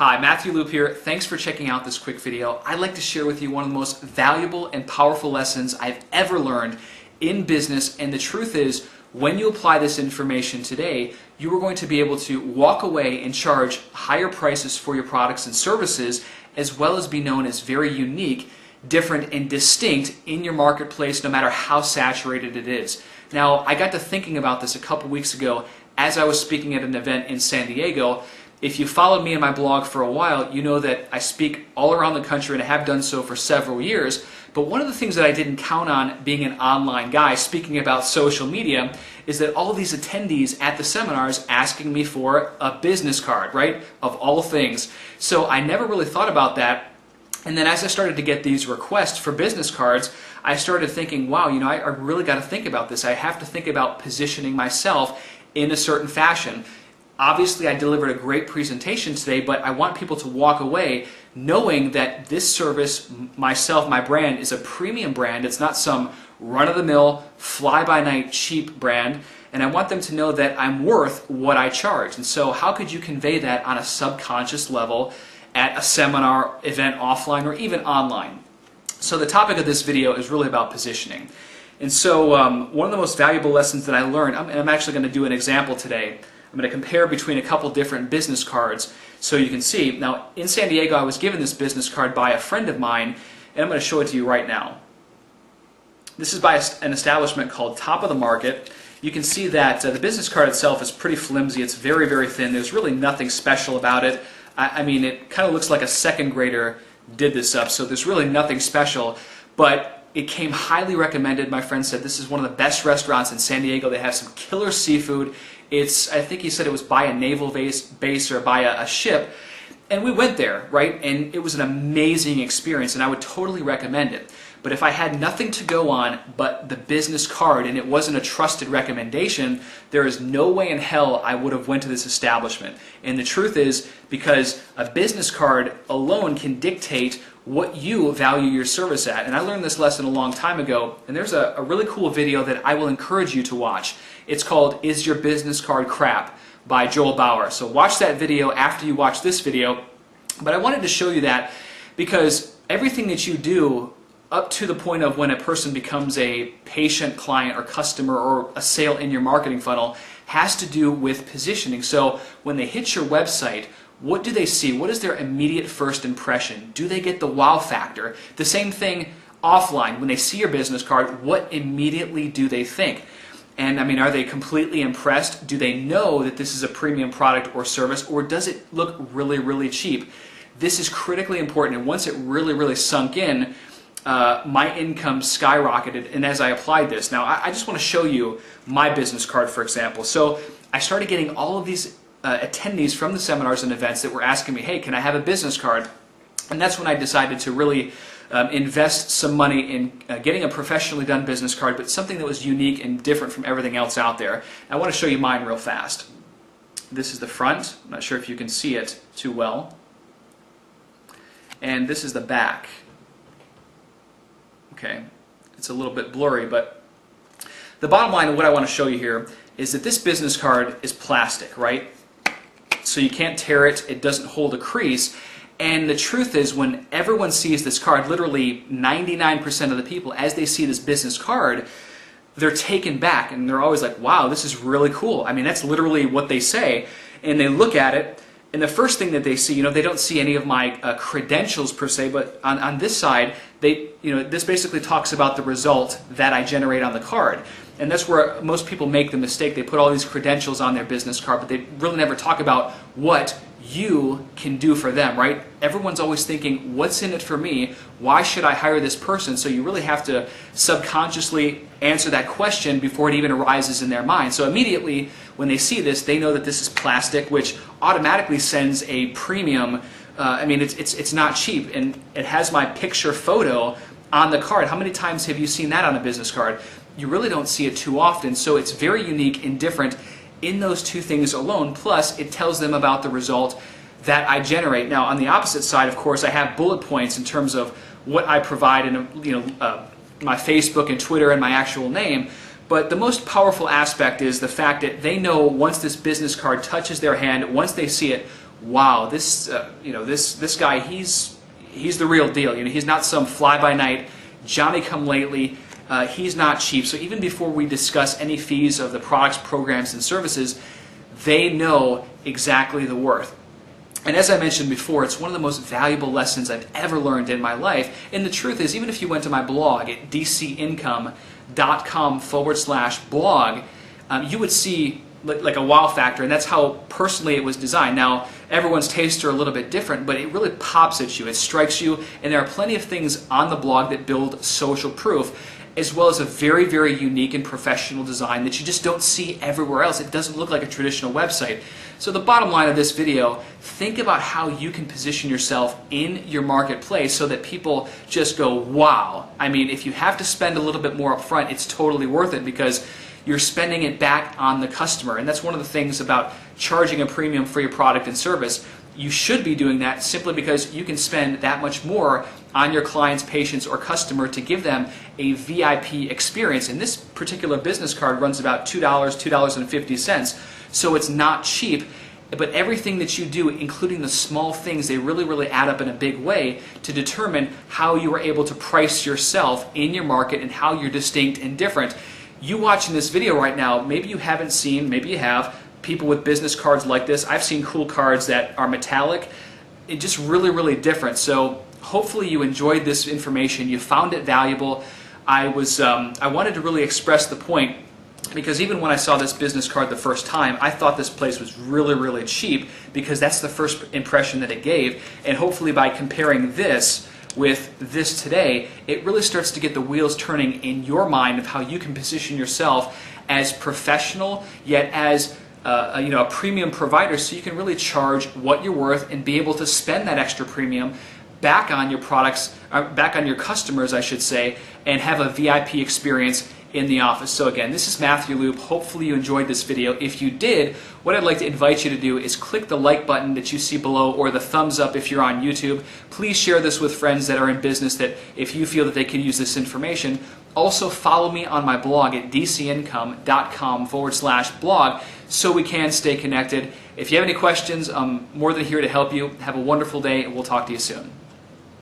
Hi, Matthew Loop here. Thanks for checking out this quick video. I'd like to share with you one of the most valuable and powerful lessons I've ever learned in business, and the truth is, when you apply this information today, you are going to be able to walk away and charge higher prices for your products and services, as well as be known as very unique, different, and distinct in your marketplace, no matter how saturated it is. Now, I got to thinking about this a couple weeks ago as I was speaking at an event in San Diego. If you followed me in my blog for a while, you know that I speak all around the country and I have done so for several years. But one of the things that I didn't count on being an online guy speaking about social media is that all of these attendees at the seminars asking me for a business card, right? Of all things. So I never really thought about that. And then as I started to get these requests for business cards, I started thinking, wow, I really got to think about this. I have to think about positioning myself in a certain fashion. Obviously, I delivered a great presentation today, but I want people to walk away knowing that this service, myself, my brand, is a premium brand. It's not some run-of-the-mill, fly-by-night cheap brand, and I want them to know that I'm worth what I charge. And so how could you convey that on a subconscious level at a seminar, event, offline, or even online? So the topic of this video is really about positioning. And so one of the most valuable lessons that I learned, and I'm actually going to do an example today. I'm going to compare between a couple different business cards so you can see. Now, in San Diego, I was given this business card by a friend of mine, and I'm going to show it to you right now. This is by an establishment called Top of the Market. You can see that the business card itself is pretty flimsy. It's very, very thin. There's really nothing special about it. I mean, it kind of looks like a second grader did this up, so there's really nothing special. But it came highly recommended. My friend said this is one of the best restaurants in San Diego. They have some killer seafood. I think he said it was by a naval base or by a ship. And we went there, right? And it was an amazing experience, and I would totally recommend it. But if I had nothing to go on but the business card and it wasn't a trusted recommendation, there is no way in hell I would have went to this establishment. And the truth is, because a business card alone can dictate what you value your service at. And I learned this lesson a long time ago, and there's a really cool video that I will encourage you to watch. It's called Is Your Business Card Crap? By Joel Bauer. So watch that video after you watch this video. But I wanted to show you that because everything that you do up to the point of when a person becomes a patient, client, or customer, or a sale in your marketing funnel has to do with positioning. So when they hit your website, what do they see? What is their immediate first impression? Do they get the wow factor? The same thing offline. When they see your business card, what immediately do they think? And I mean, are they completely impressed? Do they know that this is a premium product or service, or does it look really, really cheap? This is critically important, and once it really, really sunk in, my income skyrocketed, and as I applied this. Now, I just want to show you my business card, for example. So I started getting all of these attendees from the seminars and events that were asking me, hey, can I have a business card? And that's when I decided to really invest some money in getting a professionally done business card, but something that was unique and different from everything else out there. I want to show you mine real fast. This is the front. I'm not sure if you can see it too well. And this is the back. Okay, it's a little bit blurry, but the bottom line of what I want to show you here is that this business card is plastic, right? So you can't tear it, it doesn't hold a crease, and the truth is, when everyone sees this card, literally 99% of the people, as they see this business card, they're taken back, and they're always like, wow, this is really cool. I mean, that's literally what they say, and they look at it, and the first thing that they see, they don't see any of my credentials per se, but on this side, this basically talks about the result that I generate on the card. And that's where most people make the mistake. They put all these credentials on their business card, but they really never talk about what you can do for them, right? Everyone's always thinking, what's in it for me? Why should I hire this person? So you really have to subconsciously answer that question before it even arises in their mind. So immediately when they see this, they know that this is plastic, which automatically sends a premium. I mean, it's not cheap, and it has my picture photo on the card. How many times have you seen that on a business card? You really don't see it too often, so it's very unique and different in those two things alone, plus it tells them about the result that I generate. Now, on the opposite side, of course, I have bullet points in terms of what I provide in my Facebook and Twitter and my actual name, but the most powerful aspect is the fact that they know once this business card touches their hand, once they see it, wow, this this guy, he's the real deal. He's not some fly-by-night Johnny-come-lately. He's not cheap. So even before we discuss any fees of the products, programs, and services, they know exactly the worth. And as I mentioned before, it's one of the most valuable lessons I've ever learned in my life. And the truth is, even if you went to my blog at dcincome.com/blog, you would see like a wow factor, and that's how personally it was designed. Now, everyone's tastes are a little bit different, but it really pops at you, it strikes you, and there are plenty of things on the blog that build social proof, as well as a very, very unique and professional design that you just don't see everywhere else. It doesn't look like a traditional website. So the bottom line of this video, think about how you can position yourself in your marketplace so that people just go, wow. I mean, if you have to spend a little bit more up front, it's totally worth it because you're spending it back on the customer. And that's one of the things about charging a premium for your product and service. You should be doing that simply because you can spend that much more on your clients, patients, or customer to give them a VIP experience. And this particular business card runs about $2, $2.50. So it's not cheap, but everything that you do, including the small things, they really, really add up in a big way to determine how you are able to price yourself in your market and how you're distinct and different. You watching this video right now, maybe you haven't seen, maybe you have, people with business cards like this. I've seen cool cards that are metallic. It's just really, really different. So hopefully you enjoyed this information. You found it valuable. I wanted to really express the point because even when I saw this business card the first time, I thought this place was really, really cheap because that's the first impression that it gave. And hopefully by comparing this with this today, it really starts to get the wheels turning in your mind of how you can position yourself as professional, yet as a premium provider, so you can really charge what you're worth and be able to spend that extra premium back on your products, back on your customers, I should say, and have a VIP experience in the office. So again, this is Matthew Loop. Hopefully you enjoyed this video. If you did, what I'd like to invite you to do is click the like button that you see below or the thumbs up if you're on YouTube. Please share this with friends that are in business that if you feel that they can use this information. Also follow me on my blog at dcincome.com/blog so we can stay connected. If you have any questions, I'm more than here to help you. Have a wonderful day and we'll talk to you soon.